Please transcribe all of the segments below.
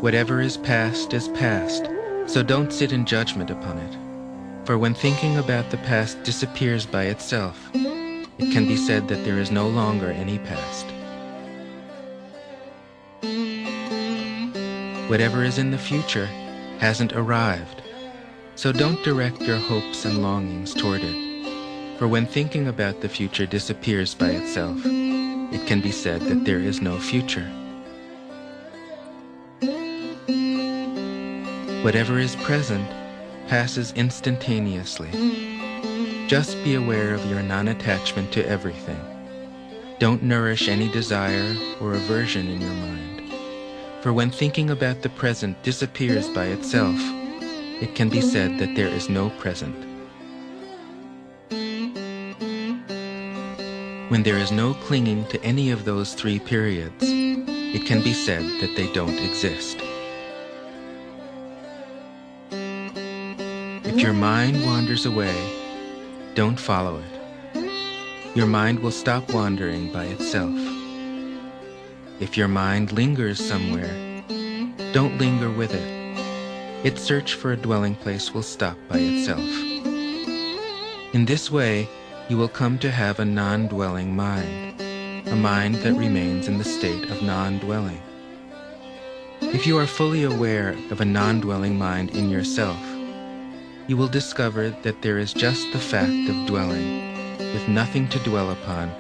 Whatever is past, so don't sit in judgment upon it. For when thinking about the past disappears by itself, it can be said that there is no longer any past. Whatever is in the future hasn't arrived, so don't direct your hopes and longings toward it. For when thinking about the future disappears by itself, it can be said that there is no future. Whatever is present passes instantaneously. Just be aware of your non-attachment to everything. Don't nourish any desire or aversion in your mind. For when thinking about the present disappears by itself, it can be said that there is no present. When there is no clinging to any of those three periods, it can be said that they don't exist. If your mind wanders away, don't follow it. Your mind will stop wandering by itself. If your mind lingers somewhere, don't linger with it. Its search for a dwelling place will stop by itself. In this way, you will come to have a non-dwelling mind, a mind that remains in the state of non-dwelling. If you are fully aware of a non-dwelling mind in yourself, you will discover that there is just the fact of dwelling, with nothing to dwell upon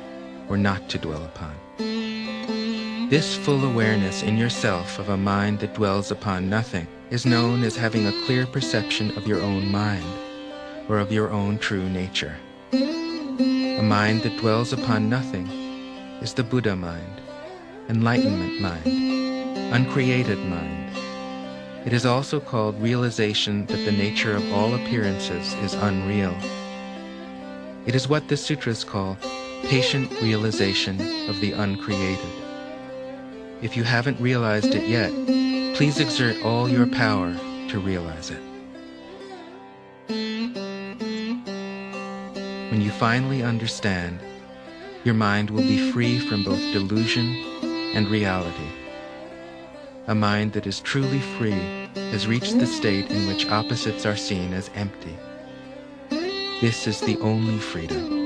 or not to dwell upon. This full awareness in yourself of a mind that dwells upon nothing is known as having a clear perception of your own mind, or of your own true nature. A mind that dwells upon nothing is the Buddha mind, Enlightenment mind, uncreated mind. It is also called realization that the nature of all appearances is unreal. It is what the sutras call patient realization of the uncreated. If you haven't realized it yet, please exert all your power to realize it. When you finally understand, your mind will be free from both delusion and reality. A mind that is truly free has reached the state in which opposites are seen as empty. This is the only freedom.